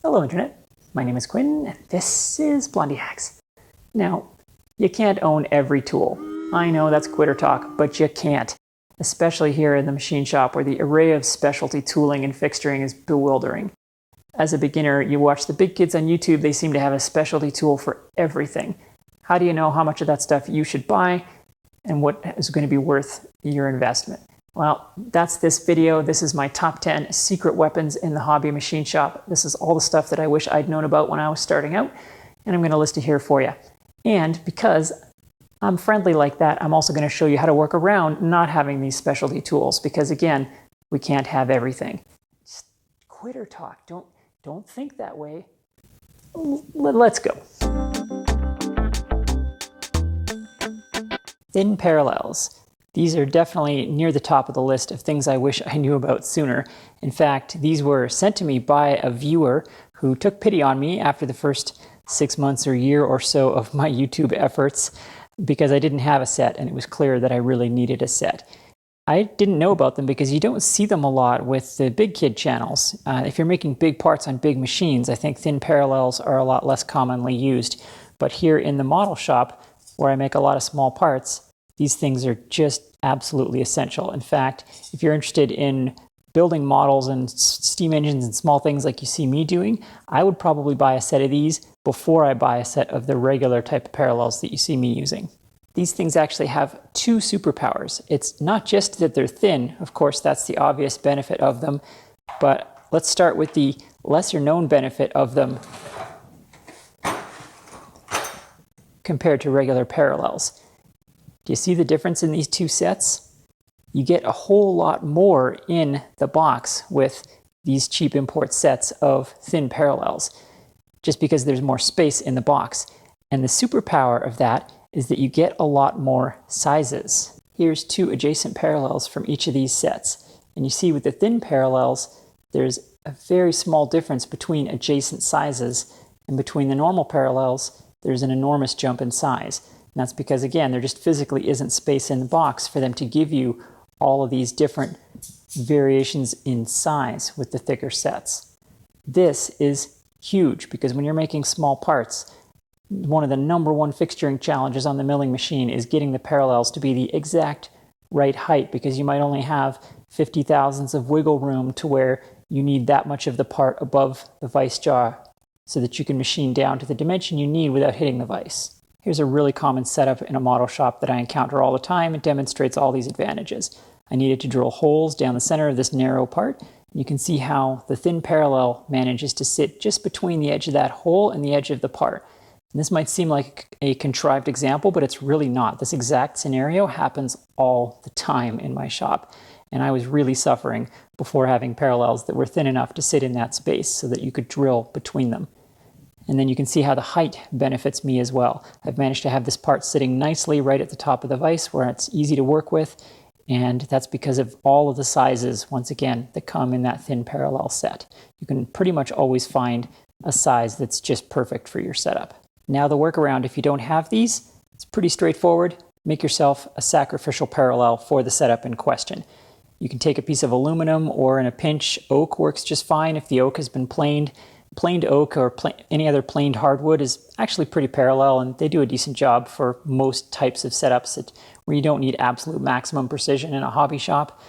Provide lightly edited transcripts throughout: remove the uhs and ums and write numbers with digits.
Hello Internet, my name is Quinn and this is Blondihacks. Now, you can't own every tool. I know that's quitter talk, but you can't. Especially here in the machine shop where the array of specialty tooling and fixturing is bewildering. As a beginner, you watch the big kids on YouTube, they seem to have a specialty tool for everything. How do you know how much of that stuff you should buy and what is going to be worth your investment? Well, that's this video. This is my top 10 secret weapons in the hobby machine shop. This is all the stuff that I wish I'd known about when I was starting out, and I'm going to list it here for you. And because I'm friendly like that, I'm also going to show you how to work around not having these specialty tools, because again, we can't have everything. Just quitter talk. Don't think that way. Let's go. Thin parallels. These are definitely near the top of the list of things I wish I knew about sooner. In fact, these were sent to me by a viewer who took pity on me after the first 6 months or year or so of my YouTube efforts because I didn't have a set and it was clear that I really needed a set. I didn't know about them because you don't see them a lot with the big kid channels. If you're making big parts on big machines, I think thin parallels are a lot less commonly used. But here in the model shop, where I make a lot of small parts, these things are just absolutely essential. In fact, if you're interested in building models and steam engines and small things like you see me doing, I would probably buy a set of these before I buy a set of the regular type of parallels that you see me using. These things actually have two superpowers. It's not just that they're thin, of course that's the obvious benefit of them, but let's start with the lesser known benefit of them compared to regular parallels. Do you see the difference in these two sets? You get a whole lot more in the box with these cheap import sets of thin parallels, just because there's more space in the box. And the superpower of that is that you get a lot more sizes. Here's two adjacent parallels from each of these sets. And you see with the thin parallels, there's a very small difference between adjacent sizes, and between the normal parallels, there's an enormous jump in size. And that's because, again, there just physically isn't space in the box for them to give you all of these different variations in size with the thicker sets. This is huge because when you're making small parts, one of the #1 fixturing challenges on the milling machine is getting the parallels to be the exact right height, because you might only have 50 thousandths of wiggle room to where you need that much of the part above the vise jaw so that you can machine down to the dimension you need without hitting the vise. Here's a really common setup in a model shop that I encounter all the time. It demonstrates all these advantages. I needed to drill holes down the center of this narrow part. You can see how the thin parallel manages to sit just between the edge of that hole and the edge of the part. And this might seem like a contrived example, but it's really not. This exact scenario happens all the time in my shop. And I was really suffering before having parallels that were thin enough to sit in that space so that you could drill between them. And then you can see how the height benefits me as well. I've managed to have this part sitting nicely right at the top of the vise where it's easy to work with, and that's because of all of the sizes, once again, that come in that thin parallel set. You can pretty much always find a size that's just perfect for your setup. Now the workaround, if you don't have these, it's pretty straightforward. Make yourself a sacrificial parallel for the setup in question. You can take a piece of aluminum, or in a pinch, oak works just fine if the oak has been planed. Planed oak or any other planed hardwood is actually pretty parallel, and they do a decent job for most types of setups where you don't need absolute maximum precision in a hobby shop.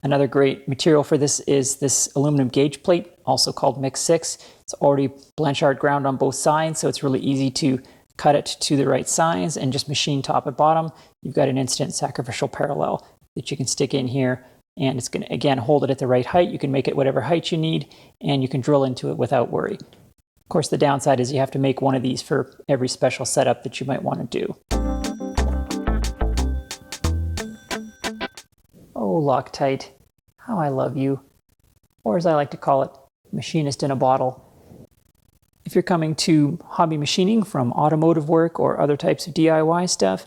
Another great material for this is this aluminum gauge plate, also called Mix 6. It's already Blanchard ground on both sides, so it's really easy to cut it to the right size and just machine top and bottom. You've got an instant sacrificial parallel that you can stick in here. And it's going to, again, hold it at the right height. You can make it whatever height you need, and you can drill into it without worry. Of course, the downside is you have to make one of these for every special setup that you might want to do. Oh, Loctite, how I love you. Or as I like to call it, machinist in a bottle. If you're coming to hobby machining from automotive work or other types of DIY stuff,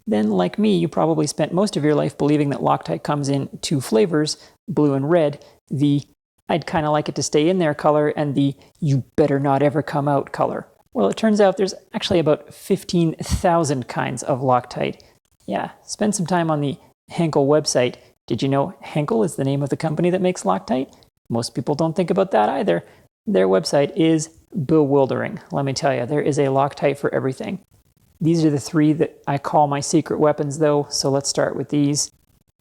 then like me, you probably spent most of your life believing that Loctite comes in two flavors, blue and red, the I'd kind of like it to stay in there color and the you better not ever come out color. Well, it turns out there's actually about 15,000 kinds of Loctite. Yeah, spend some time on the Henkel website. Did you know Henkel is the name of the company that makes Loctite? Most people don't think about that either. Their website is bewildering. Let me tell you, there is a Loctite for everything. These are the three that I call my secret weapons though, so let's start with these.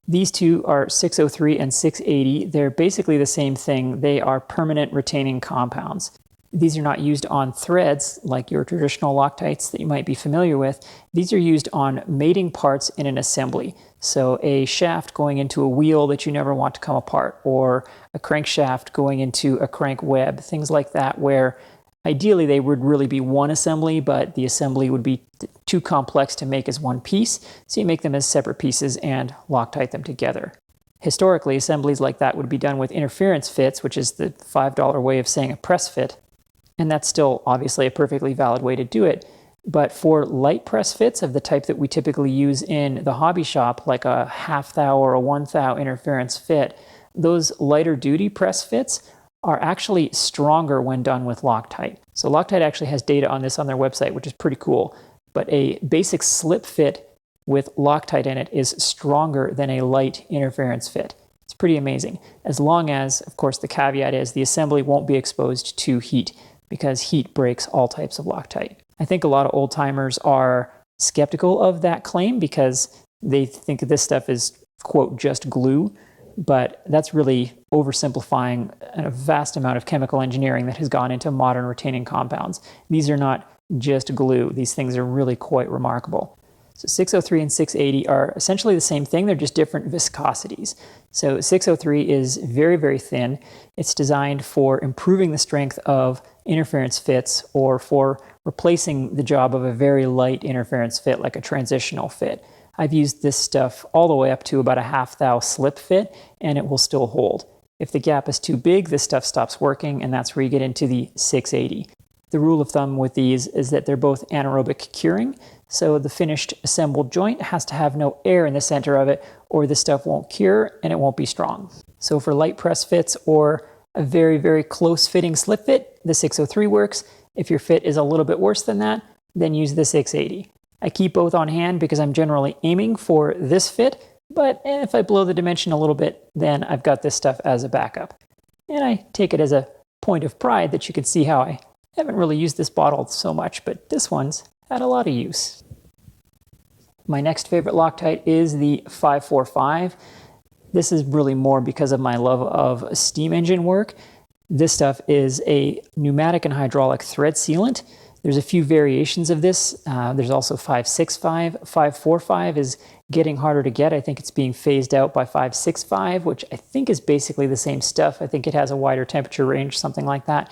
These two are 603 and 680. They're basically the same thing. They are permanent retaining compounds. These are not used on threads like your traditional Loctites that you might be familiar with. These are used on mating parts in an assembly. So a shaft going into a wheel that you never want to come apart, or a crankshaft going into a crank web, things like that, where ideally they would really be one assembly, but the assembly would be too complex to make as one piece, so you make them as separate pieces and Loctite them together. Historically, assemblies like that would be done with interference fits, which is the $5 way of saying a press fit, and that's still obviously a perfectly valid way to do it. But for light press fits of the type that we typically use in the hobby shop, like a half thou or a 1 thou interference fit, those lighter duty press fits are actually stronger when done with Loctite. So Loctite actually has data on this on their website, which is pretty cool. But a basic slip fit with Loctite in it is stronger than a light interference fit. It's pretty amazing. As long as, of course, the caveat is the assembly won't be exposed to heat, because heat breaks all types of Loctite. I think a lot of old timers are skeptical of that claim because they think this stuff is, quote, just glue. But that's really oversimplifying a vast amount of chemical engineering that has gone into modern retaining compounds. These are not just glue. These things are really quite remarkable. So 603 and 680 are essentially the same thing. They're just different viscosities. So 603 is very, very thin. It's designed for improving the strength of interference fits, or for replacing the job of a very light interference fit like a transitional fit. I've used this stuff all the way up to about a half thou slip fit, and it will still hold. If the gap is too big, this stuff stops working, and that's where you get into the 680. The rule of thumb with these is that they're both anaerobic curing, so the finished assembled joint has to have no air in the center of it, or the stuff won't cure and it won't be strong. So for light press fits or a very, very close fitting slip fit, the 603 works. If your fit is a little bit worse than that, then use the 680. I keep both on hand because I'm generally aiming for this fit, but if I blow the dimension a little bit, then I've got this stuff as a backup. And I take it as a point of pride that you can see how I haven't really used this bottle so much, but this one's had a lot of use. My next favorite Loctite is the 545. This is really more because of my love of steam engine work. This stuff is a pneumatic and hydraulic thread sealant. There's a few variations of this. There's also 565. 545 is getting harder to get. I think it's being phased out by 565, which I think is basically the same stuff. I think it has a wider temperature range, something like that.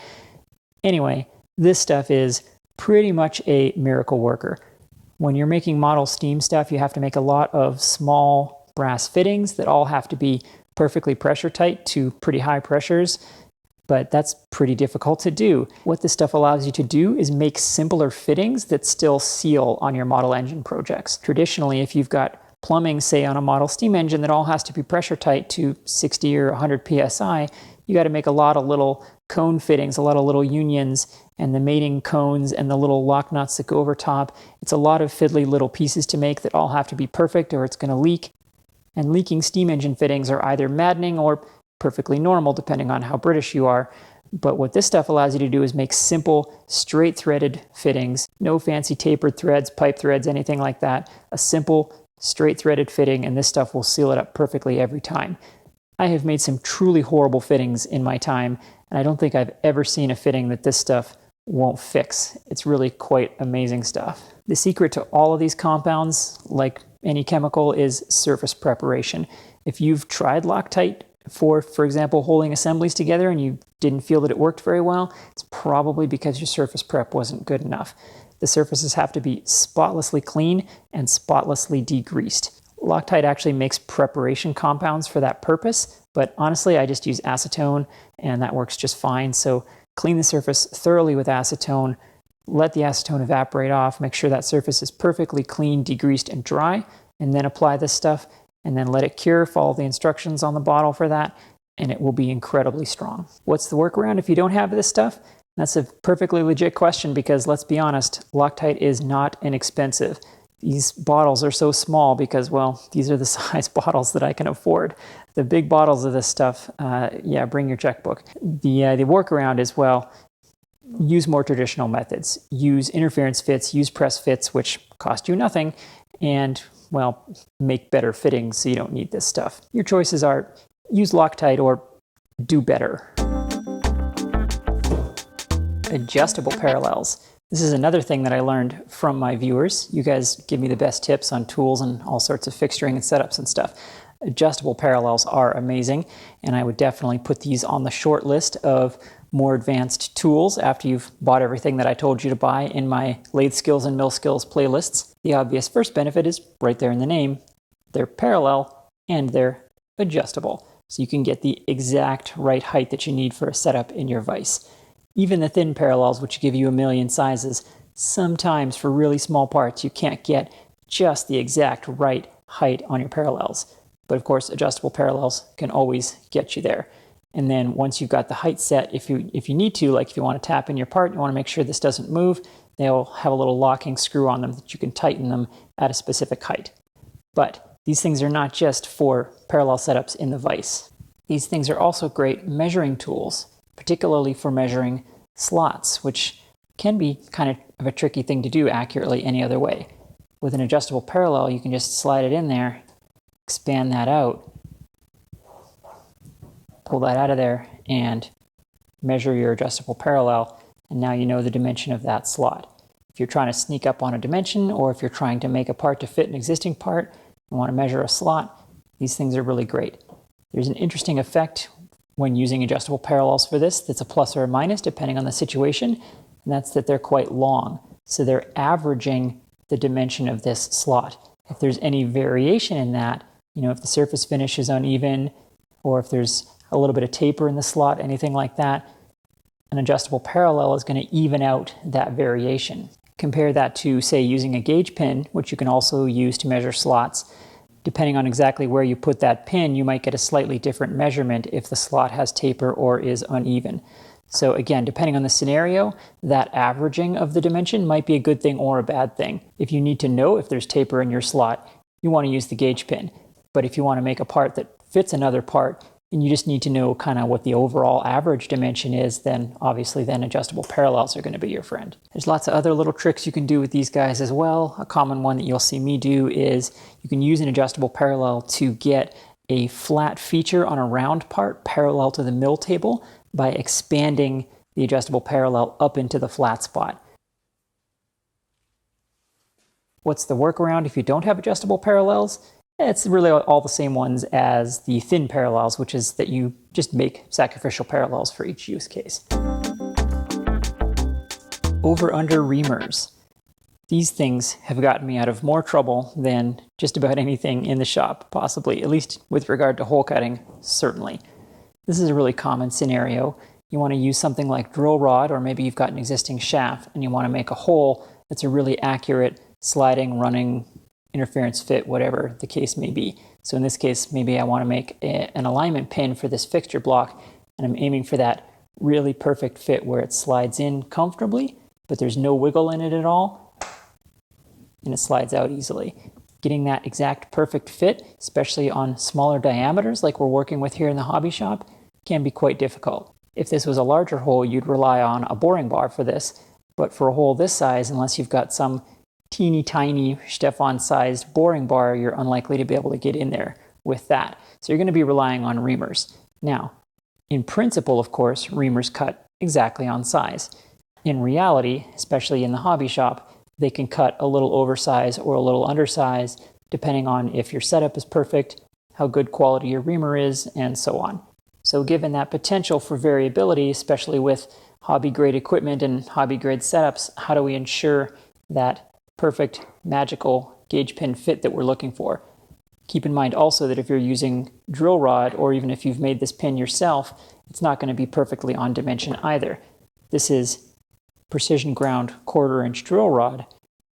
Anyway, this stuff is pretty much a miracle worker. When you're making model steam stuff, you have to make a lot of small brass fittings that all have to be perfectly pressure tight to pretty high pressures, but that's pretty difficult to do. What this stuff allows you to do is make simpler fittings that still seal on your model engine projects. Traditionally, if you've got plumbing, say on a model steam engine that all has to be pressure tight to 60 or 100 psi, you got to make a lot of little cone fittings, a lot of little unions, and the mating cones and the little lock nuts that go over top. It's a lot of fiddly little pieces to make that all have to be perfect or it's going to leak. And leaking steam engine fittings are either maddening or perfectly normal, depending on how British you are. But what this stuff allows you to do is make simple, straight-threaded fittings. No fancy tapered threads, pipe threads, anything like that. A simple, straight-threaded fitting, and this stuff will seal it up perfectly every time. I have made some truly horrible fittings in my time, and I don't think I've ever seen a fitting that this stuff won't fix. It's really quite amazing stuff. The secret to all of these compounds, like any chemical, is surface preparation. If you've tried Loctite for example, holding assemblies together and you didn't feel that it worked very well, it's probably because your surface prep wasn't good enough. The surfaces have to be spotlessly clean and spotlessly degreased. Loctite actually makes preparation compounds for that purpose, but honestly, I just use acetone and that works just fine. So clean the surface thoroughly with acetone, let the acetone evaporate off, make sure that surface is perfectly clean, degreased, and dry, and then apply this stuff, and then let it cure, follow the instructions on the bottle for that, and it will be incredibly strong. What's the workaround if you don't have this stuff? That's a perfectly legit question because, let's be honest, Loctite is not inexpensive. These bottles are so small because, well, these are the size bottles that I can afford. The big bottles of this stuff, yeah, bring your checkbook. The workaround is, well, use more traditional methods. Use interference fits, use press fits, which cost you nothing, and, well, make better fittings so you don't need this stuff. Your choices are use Loctite or do better. Adjustable parallels. This is another thing that I learned from my viewers. You guys give me the best tips on tools and all sorts of fixturing and setups and stuff. Adjustable parallels are amazing, and I would definitely put these on the short list of more advanced tools after you've bought everything that I told you to buy in my lathe skills and mill skills playlists. The obvious first benefit is right there in the name. They're parallel and they're adjustable, so you can get the exact right height that you need for a setup in your vise. Even the thin parallels, which give you a million sizes, sometimes for really small parts you can't get just the exact right height on your parallels. But of course, adjustable parallels can always get you there. And then once you've got the height set, if you need to, like if you want to tap in your part, you want to make sure this doesn't move, they'll have a little locking screw on them that you can tighten them at a specific height. But these things are not just for parallel setups in the vise. These things are also great measuring tools, particularly for measuring slots, which can be kind of a tricky thing to do accurately any other way. With an adjustable parallel, you can just slide it in there, expand that out, pull that out of there, and measure your adjustable parallel, and now you know the dimension of that slot. If you're trying to sneak up on a dimension, or if you're trying to make a part to fit an existing part and want to measure a slot, these things are really great. There's an interesting effect when using adjustable parallels for this that's a plus or a minus depending on the situation, and that's that they're quite long. So they're averaging the dimension of this slot. If there's any variation in that, if the surface finish is uneven, or if there's a little bit of taper in the slot, anything like that, an adjustable parallel is going to even out that variation. Compare that to, say, using a gauge pin, which you can also use to measure slots. Depending on exactly where you put that pin, you might get a slightly different measurement if the slot has taper or is uneven. So again, depending on the scenario, that averaging of the dimension might be a good thing or a bad thing. If you need to know if there's taper in your slot, you want to use the gauge pin. But if you want to make a part that fits another part, and you just need to know kind of what the overall average dimension is, then obviously then adjustable parallels are going to be your friend. There's lots of other little tricks you can do with these guys as well. A common one that you'll see me do is you can use an adjustable parallel to get a flat feature on a round part parallel to the mill table by expanding the adjustable parallel up into the flat spot. What's the workaround if you don't have adjustable parallels? It's really all the same ones as the thin parallels, which is that you just make sacrificial parallels for each use case. Over-under reamers. These things have gotten me out of more trouble than just about anything in the shop, possibly, at least with regard to hole cutting, certainly. This is a really common scenario. You want to use something like drill rod, or maybe you've got an existing shaft and you want to make a hole that's a really accurate sliding, running, interference fit, whatever the case may be. So in this case, maybe I want to make an alignment pin for this fixture block, and I'm aiming for that really perfect fit where it slides in comfortably, but there's no wiggle in it at all, and it slides out easily. Getting that exact perfect fit, especially on smaller diameters like we're working with here in the hobby shop, can be quite difficult. If this was a larger hole, you'd rely on a boring bar for this, but for a hole this size, unless you've got some teeny tiny Stefan-sized boring bar, you're unlikely to be able to get in there with that. So you're going to be relying on reamers. Now, in principle, of course, reamers cut exactly on size. In reality, especially in the hobby shop, they can cut a little oversized or a little undersized, depending on if your setup is perfect, how good quality your reamer is, and so on. So given that potential for variability, especially with hobby-grade equipment and hobby-grade setups, how do we ensure that perfect magical gauge pin fit that we're looking for? Keep in mind also that if you're using drill rod, or even if you've made this pin yourself, it's not going to be perfectly on dimension either. This is precision ground 1/4 inch drill rod,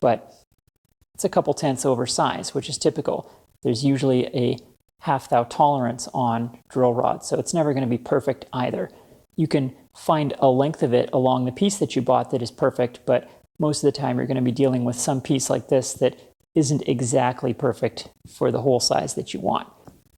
but it's a couple tenths over size, which is typical. There's usually a 1/2 thou tolerance on drill rod, so it's never going to be perfect either. You can find a length of it along the piece that you bought that is perfect, but most of the time you're going to be dealing with some piece like this that isn't exactly perfect for the hole size that you want.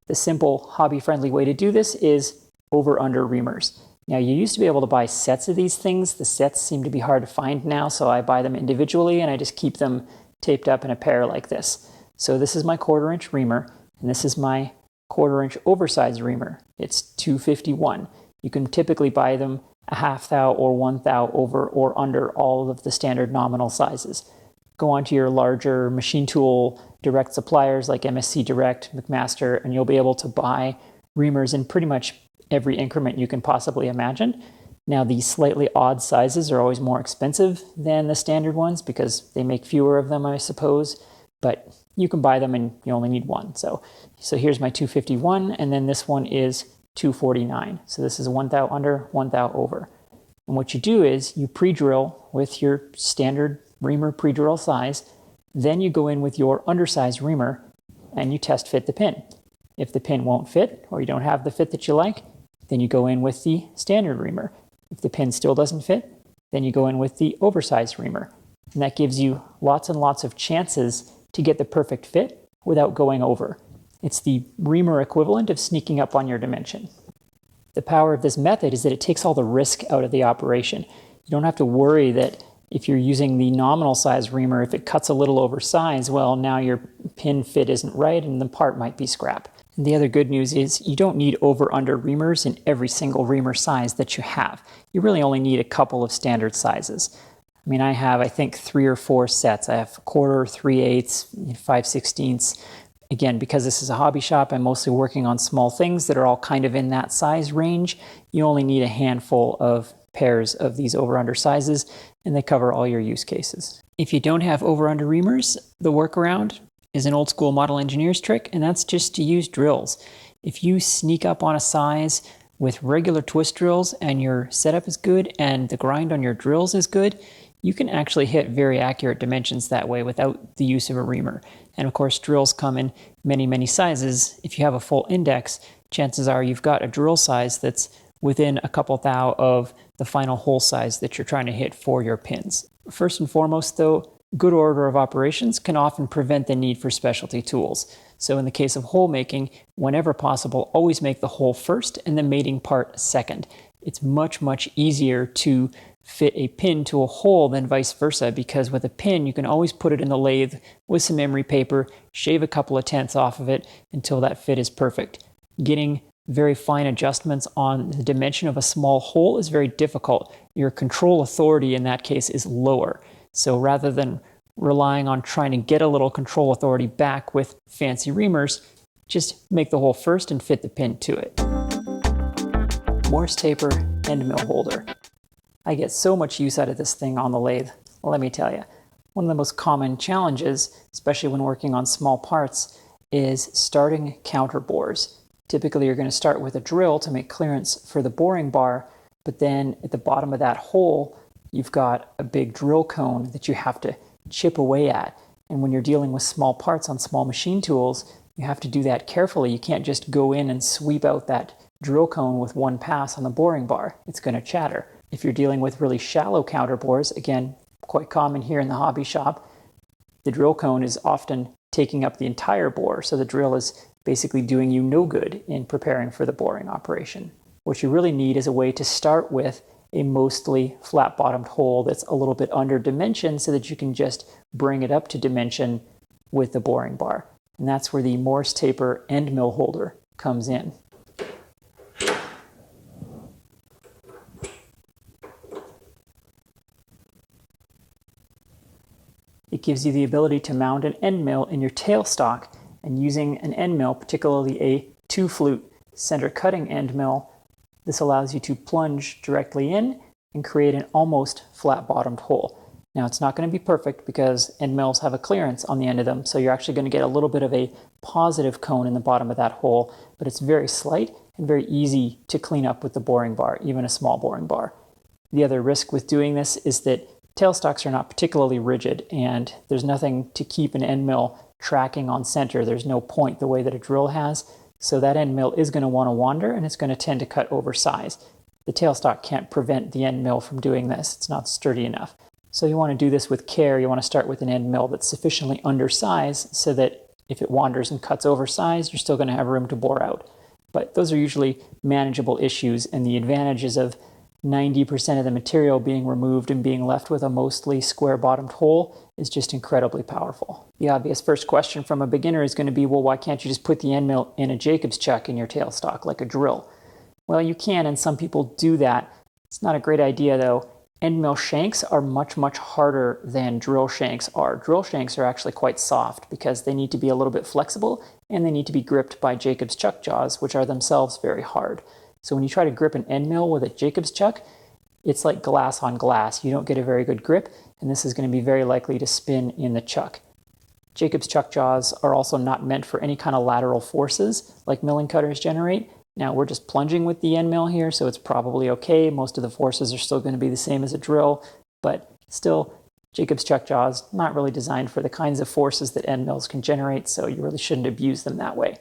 The simple, hobby-friendly way to do this is over-under reamers. Now, you used to be able to buy sets of these things. The sets seem to be hard to find now, so I buy them individually and I just keep them taped up in a pair like this. So this is my 1/4-inch reamer, and this is my 1/4-inch oversized reamer. It's 251. You can typically buy them a 1/2 thou or 1 thou over or under all of the standard nominal sizes. Go onto your larger machine tool direct suppliers like MSC Direct, McMaster, and you'll be able to buy reamers in pretty much every increment you can possibly imagine. Now, these slightly odd sizes are always more expensive than the standard ones because they make fewer of them, I suppose, but you can buy them and you only need one. So here's my 251, and then this one is 249. So this is 1 thou under, 1 thou over. And what you do is you pre-drill with your standard reamer pre-drill size, then you go in with your undersized reamer and you test fit the pin. If the pin won't fit or you don't have the fit that you like, then you go in with the standard reamer. If the pin still doesn't fit, then you go in with the oversized reamer. And that gives you lots and lots of chances to get the perfect fit without going over. It's the reamer equivalent of sneaking up on your dimension. The power of this method is that it takes all the risk out of the operation. You don't have to worry that if you're using the nominal size reamer, if it cuts a little over size, well, now your pin fit isn't right and the part might be scrap. And the other good news is you don't need over-under reamers in every single reamer size that you have. You really only need a couple of standard sizes. I mean, I have, I think, 3 or 4 sets. I have 1/4, 3/8, 5/16. Again, because this is a hobby shop, I'm mostly working on small things that are all kind of in that size range. You only need a handful of pairs of these over-under sizes, and they cover all your use cases. If you don't have over-under reamers, the workaround is an old school model engineer's trick, and that's just to use drills. If you sneak up on a size with regular twist drills and your setup is good and the grind on your drills is good, you can actually hit very accurate dimensions that way without the use of a reamer. And of course, drills come in many, many sizes. If you have a full index, chances are you've got a drill size that's within a couple thou of the final hole size that you're trying to hit for your pins. First and foremost, though, good order of operations can often prevent the need for specialty tools. So in the case of hole making, whenever possible, always make the hole first and the mating part second. It's much, much easier to fit a pin to a hole than vice versa, because with a pin, you can always put it in the lathe with some emery paper, shave a couple of tenths off of it until that fit is perfect. Getting very fine adjustments on the dimension of a small hole is very difficult. Your control authority in that case is lower. So rather than relying on trying to get a little control authority back with fancy reamers, just make the hole first and fit the pin to it. Morse-Taper Endmill holder. I get so much use out of this thing on the lathe, let me tell you. One of the most common challenges, especially when working on small parts, is starting counter bores. Typically, you're going to start with a drill to make clearance for the boring bar, but then at the bottom of that hole, you've got a big drill cone that you have to chip away at. And when you're dealing with small parts on small machine tools, you have to do that carefully. You can't just go in and sweep out that drill cone with one pass on the boring bar. It's going to chatter. If you're dealing with really shallow counter bores, again, quite common here in the hobby shop, the drill cone is often taking up the entire bore, so the drill is basically doing you no good in preparing for the boring operation. What you really need is a way to start with a mostly flat-bottomed hole that's a little bit under dimension so that you can just bring it up to dimension with the boring bar. And that's where the Morse-Taper Endmill holder comes in. It gives you the ability to mount an end mill in your tailstock, and using an end mill, particularly a 2-flute center cutting end mill, this allows you to plunge directly in and create an almost flat-bottomed hole. Now, it's not going to be perfect because end mills have a clearance on the end of them, so you're actually going to get a little bit of a positive cone in the bottom of that hole, but it's very slight and very easy to clean up with the boring bar, even a small boring bar. The other risk with doing this is that tailstocks are not particularly rigid, and there's nothing to keep an end mill tracking on center. There's no point the way that a drill has, so that end mill is going to want to wander, and it's going to tend to cut over size. The tailstock can't prevent the end mill from doing this. It's not sturdy enough. So you want to do this with care. You want to start with an end mill that's sufficiently undersized so that if it wanders and cuts oversized, you're still going to have room to bore out. But those are usually manageable issues, and the advantages of 90% of the material being removed and being left with a mostly square-bottomed hole is just incredibly powerful. The obvious first question from a beginner is going to be, well, why can't you just put the end mill in a Jacob's chuck in your tailstock, like a drill? Well, you can, and some people do that. It's not a great idea, though. End mill shanks are much, much harder than drill shanks are. Drill shanks are actually quite soft because they need to be a little bit flexible, and they need to be gripped by Jacob's chuck jaws, which are themselves very hard. So when you try to grip an end mill with a Jacob's chuck, it's like glass on glass. You don't get a very good grip, and this is going to be very likely to spin in the chuck. Jacob's chuck jaws are also not meant for any kind of lateral forces like milling cutters generate. Now we're just plunging with the end mill here, so it's probably okay. Most of the forces are still going to be the same as a drill, but still, Jacob's chuck jaws not really designed for the kinds of forces that end mills can generate, so you really shouldn't abuse them that way.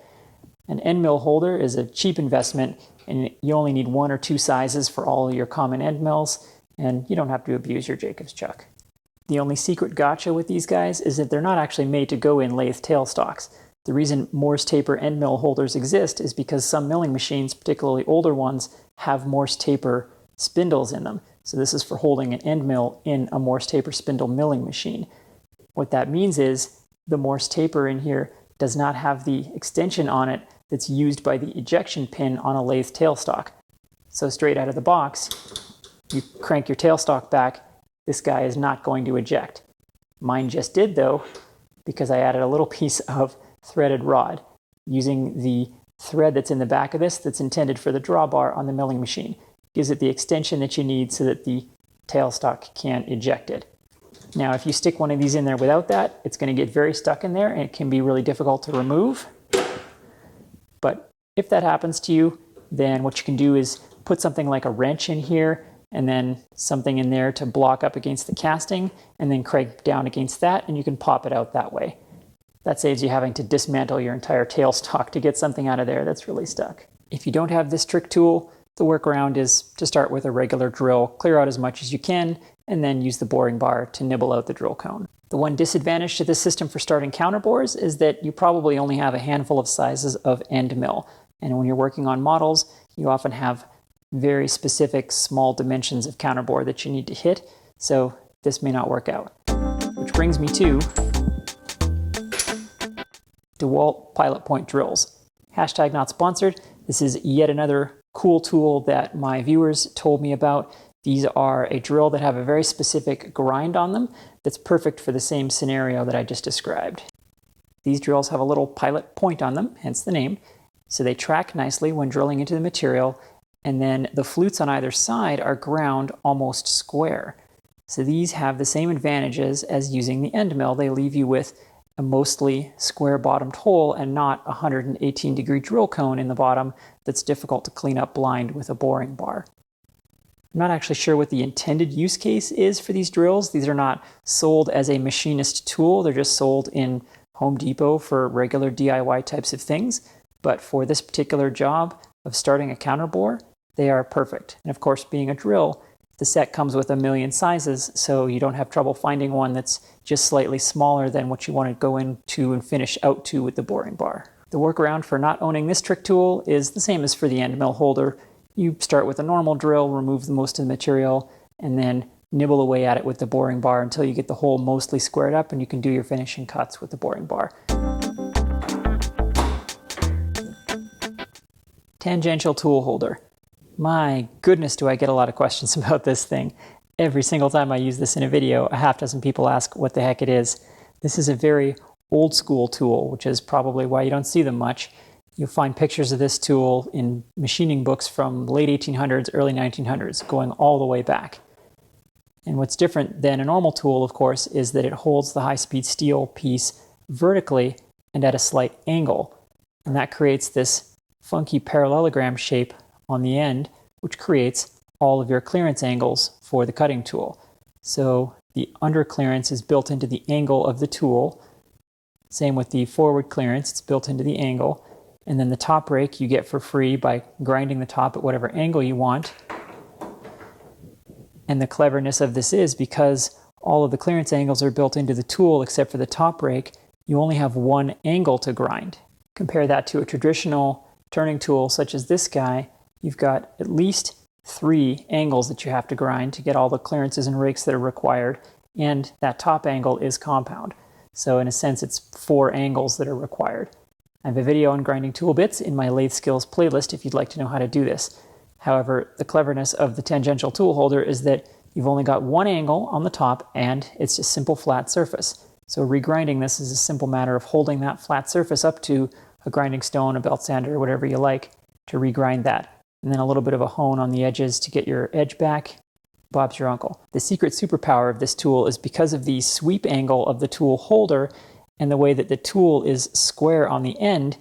An end mill holder is a cheap investment, and you only need 1 or 2 sizes for all of your common end mills, and you don't have to abuse your Jacob's chuck. The only secret gotcha with these guys is that they're not actually made to go in lathe tailstocks. The reason Morse-Taper end mill holders exist is because some milling machines, particularly older ones, have Morse-Taper spindles in them. So this is for holding an end mill in a Morse-Taper spindle milling machine. What that means is the Morse-Taper in here does not have the extension on it that's used by the ejection pin on a lathe tailstock. So straight out of the box, you crank your tailstock back, this guy is not going to eject. Mine just did though, because I added a little piece of threaded rod using the thread that's in the back of this that's intended for the drawbar on the milling machine. Gives it the extension that you need so that the tailstock can eject it. Now if you stick one of these in there without that, it's going to get very stuck in there and it can be really difficult to remove. But if that happens to you, then what you can do is put something like a wrench in here and then something in there to block up against the casting, and then crank down against that, and you can pop it out that way. That saves you having to dismantle your entire tailstock to get something out of there that's really stuck. If you don't have this trick tool, the workaround is to start with a regular drill, clear out as much as you can, and then use the boring bar to nibble out the drill cone. The one disadvantage to this system for starting counterbores is that you probably only have a handful of sizes of end mill. And when you're working on models, you often have very specific small dimensions of counterbore that you need to hit, so this may not work out. Which brings me to DeWalt Pilot Point drills. Hashtag not sponsored. This is yet another cool tool that my viewers told me about. These are a drill that have a very specific grind on them that's perfect for the same scenario that I just described. These drills have a little pilot point on them, hence the name, so they track nicely when drilling into the material, and then the flutes on either side are ground almost square. So these have the same advantages as using the end mill. They leave you with a mostly square-bottomed hole and not a 118-degree drill cone in the bottom that's difficult to clean up blind with a boring bar. I'm not actually sure what the intended use case is for these drills. These are not sold as a machinist tool. They're just sold in Home Depot for regular DIY types of things. But for this particular job of starting a counterbore, they are perfect. And of course, being a drill, the set comes with a million sizes, so you don't have trouble finding one that's just slightly smaller than what you want to go into and finish out to with the boring bar. The workaround for not owning this trick tool is the same as for the end mill holder. You start with a normal drill, remove the most of the material, and then nibble away at it with the boring bar until you get the hole mostly squared up and you can do your finishing cuts with the boring bar. Tangential tool holder. My goodness, do I get a lot of questions about this thing. Every single time I use this in a video, a half dozen people ask what the heck it is. This is a very old school tool, which is probably why you don't see them much. You'll find pictures of this tool in machining books from late 1800s, early 1900s, going all the way back. And what's different than a normal tool, of course, is that it holds the high-speed steel piece vertically and at a slight angle. And that creates this funky parallelogram shape on the end, which creates all of your clearance angles for the cutting tool. So the under clearance is built into the angle of the tool. Same with the forward clearance, it's built into the angle. And then the top rake you get for free by grinding the top at whatever angle you want. And the cleverness of this is because all of the clearance angles are built into the tool except for the top rake, you only have one angle to grind. Compare that to a traditional turning tool such as this guy, you've got at least 3 angles that you have to grind to get all the clearances and rakes that are required, and that top angle is compound. So in a sense, it's 4 angles that are required. I have a video on grinding tool bits in my lathe skills playlist if you'd like to know how to do this. However, the cleverness of the tangential tool holder is that you've only got one angle on the top and it's a simple flat surface. So regrinding this is a simple matter of holding that flat surface up to a grinding stone, a belt sander, whatever you like, to regrind that. And then a little bit of a hone on the edges to get your edge back. Bob's your uncle. The secret superpower of this tool is because of the sweep angle of the tool holder and the way that the tool is square on the end,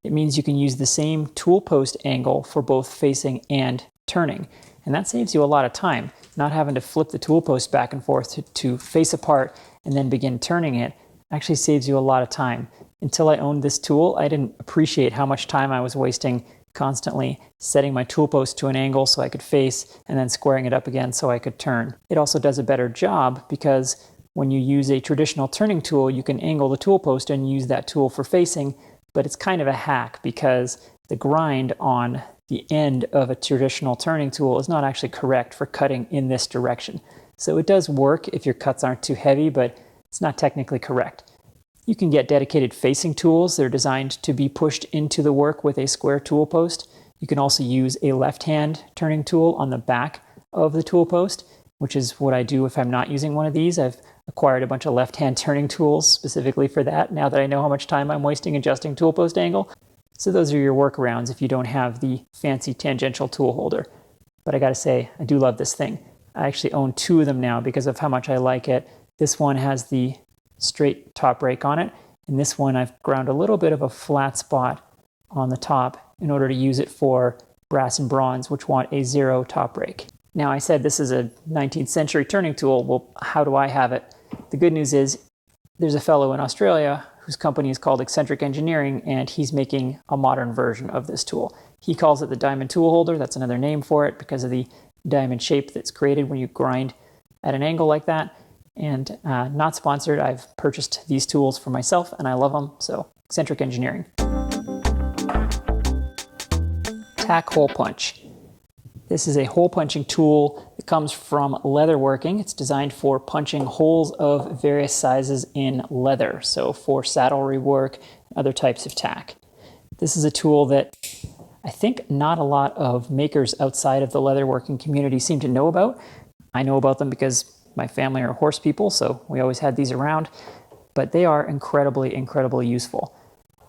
it means you can use the same tool post angle for both facing and turning. And that saves you a lot of time, not having to flip the tool post back and forth to face apart and then begin turning it. Actually saves you a lot of time. Until I owned this tool, I didn't appreciate how much time I was wasting constantly setting my tool post to an angle so I could face and then squaring it up again so I could turn. It also does a better job because when you use a traditional turning tool, you can angle the tool post and use that tool for facing, but it's kind of a hack because the grind on the end of a traditional turning tool is not actually correct for cutting in this direction. So it does work if your cuts aren't too heavy, but it's not technically correct. You can get dedicated facing tools that are designed to be pushed into the work with a square tool post. You can also use a left-hand turning tool on the back of the tool post, which is what I do if I'm not using one of these. I've acquired a bunch of left-hand turning tools specifically for that, now that I know how much time I'm wasting adjusting tool post angle. So those are your workarounds if you don't have the fancy tangential tool holder. But I gotta say, I do love this thing. I actually own 2 of them now because of how much I like it. This one has the straight top rake on it, and this one I've ground a little bit of a flat spot on the top in order to use it for brass and bronze, which want a 0 top rake. Now, I said this is a 19th century turning tool. Well, how do I have it? The good news is there's a fellow in Australia whose company is called Eccentric Engineering, and he's making a modern version of this tool. He calls it the diamond tool holder. That's another name for it because of the diamond shape that's created when you grind at an angle like that. And not sponsored, I've purchased these tools for myself and I love them, so Eccentric Engineering. Tack hole punch. This is a hole punching tool that comes from leatherworking. It's designed for punching holes of various sizes in leather, so for saddlery work and other types of tack. This is a tool that I think not a lot of makers outside of the leatherworking community seem to know about. I know about them because my family are horse people, so we always had these around, but they are incredibly, incredibly useful.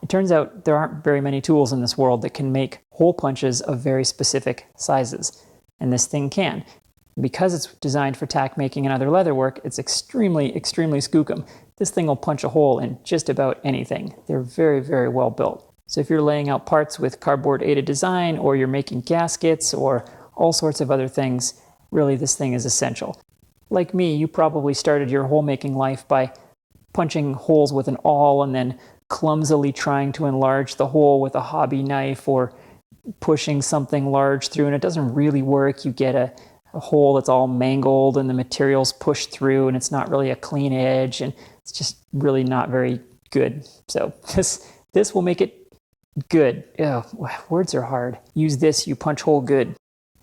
It turns out there aren't very many tools in this world that can make hole punches of very specific sizes, and this thing can. Because it's designed for tack making and other leatherwork, it's extremely, extremely skookum. This thing will punch a hole in just about anything. They're very, very well built. So if you're laying out parts with cardboard aided design, or you're making gaskets, or all sorts of other things, really this thing is essential. Like me, you probably started your hole making life by punching holes with an awl and then clumsily trying to enlarge the hole with a hobby knife, or pushing something large through and it doesn't really work. You get a hole that's all mangled and the material's pushed through and it's not really a clean edge and it's just really not very good. So this will make it good. Ugh, words are hard. Use this, you punch hole good.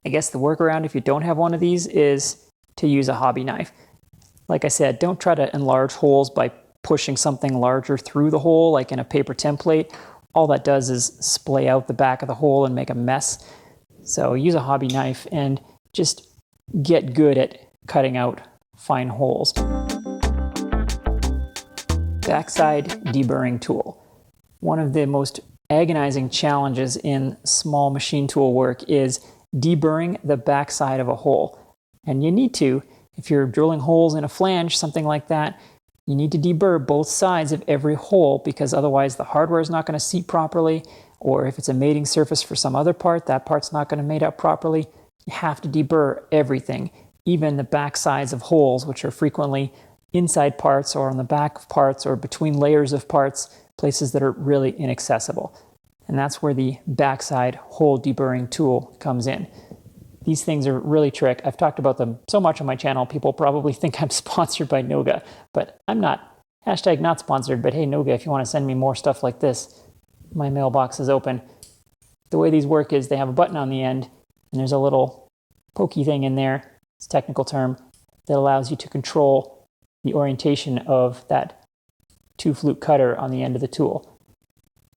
I guess the workaround if you don't have one of these is to use a hobby knife. Like I said, don't try to enlarge holes by pushing something larger through the hole, like in a paper template. All that does is splay out the back of the hole and make a mess. So use a hobby knife and just get good at cutting out fine holes. Backside deburring tool. One of the most agonizing challenges in small machine tool work is deburring the backside of a hole. And you need to, if you're drilling holes in a flange, something like that, you need to deburr both sides of every hole because otherwise the hardware is not going to seat properly, or if it's a mating surface for some other part, that part's not going to mate up properly. You have to deburr everything, even the back sides of holes, which are frequently inside parts or on the back of parts or between layers of parts, places that are really inaccessible. And that's where the backside hole deburring tool comes in. These things are really trick. I've talked about them so much on my channel, people probably think I'm sponsored by Noga, but I'm not. Hashtag not sponsored, but hey Noga, if you want to send me more stuff like this, my mailbox is open. The way these work is they have a button on the end, and there's a little pokey thing in there, it's a technical term, that allows you to control the orientation of that two-flute cutter on the end of the tool.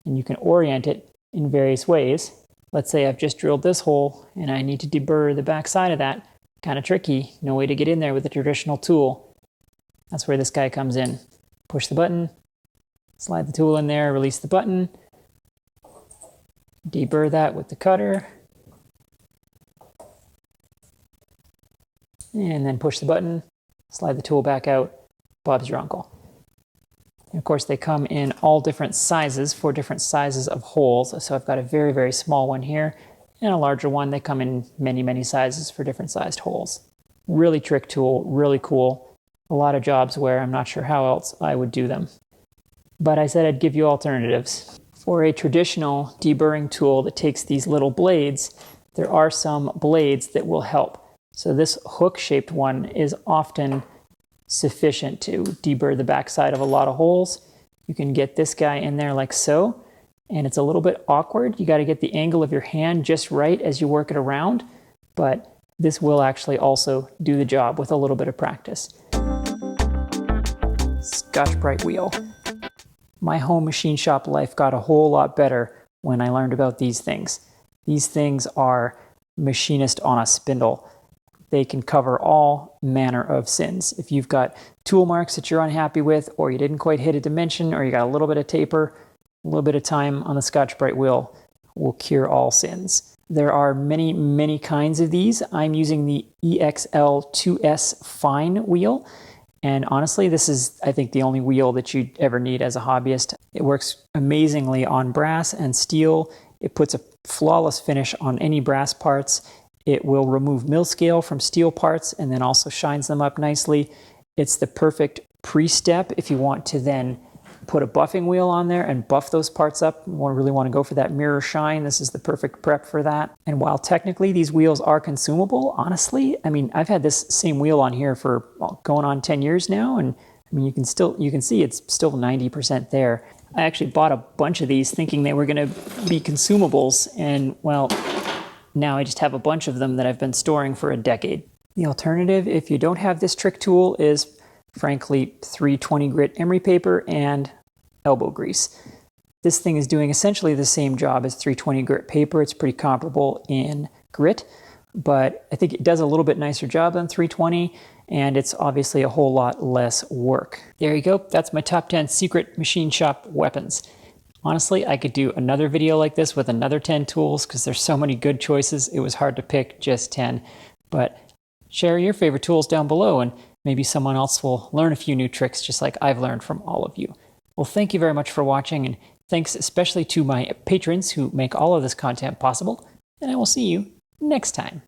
And you can orient it in various ways. Let's say I've just drilled this hole and I need to deburr the back side of that. Kind of tricky, no way to get in there with a traditional tool. That's where this guy comes in. Push the button, slide the tool in there, release the button, deburr that with the cutter, and then push the button, slide the tool back out. Bob's your uncle. And of course, they come in all different sizes for different sizes of holes. So I've got a very, very small one here and a larger one. They come in many, many sizes for different sized holes. Really trick tool, really cool. A lot of jobs where I'm not sure how else I would do them. But I said I'd give you alternatives. For a traditional deburring tool that takes these little blades, there are some blades that will help. So this hook-shaped one is often sufficient to deburr the backside of a lot of holes. You can get this guy in there like so, and it's a little bit awkward. You got to get the angle of your hand just right as you work it around, but this will actually also do the job with a little bit of practice. Scotch-Brite Wheel. My home machine shop life got a whole lot better when I learned about these things. These things are machinist on a spindle. They can cover all manner of sins. If you've got tool marks that you're unhappy with, or you didn't quite hit a dimension, or you got a little bit of taper, a little bit of time on the Scotch-Brite Wheel will cure all sins. There are many, many kinds of these. I'm using the EXL2S Fine wheel. And honestly, this is, I think, the only wheel that you'd ever need as a hobbyist. It works amazingly on brass and steel. It puts a flawless finish on any brass parts. It will remove mill scale from steel parts and then also shines them up nicely. It's the perfect pre-step if you want to then put a buffing wheel on there and buff those parts up. You really want to go for that mirror shine. This is the perfect prep for that. And while technically these wheels are consumable, honestly, I mean, I've had this same wheel on here for going on 10 years now, and I mean, you can see it's still 90% there. I actually bought a bunch of these thinking they were going to be consumables, and well, now I just have a bunch of them that I've been storing for a decade. The alternative, if you don't have this trick tool, is frankly 320 grit emery paper and elbow grease. This thing is doing essentially the same job as 320 grit paper. It's pretty comparable in grit, but I think it does a little bit nicer job than 320, and it's obviously a whole lot less work. There you go. That's my top 10 secret machine shop weapons. Honestly, I could do another video like this with another 10 tools because there's so many good choices. It was hard to pick just 10, but share your favorite tools down below and maybe someone else will learn a few new tricks just like I've learned from all of you. Well, thank you very much for watching, and thanks especially to my patrons who make all of this content possible, and I will see you next time.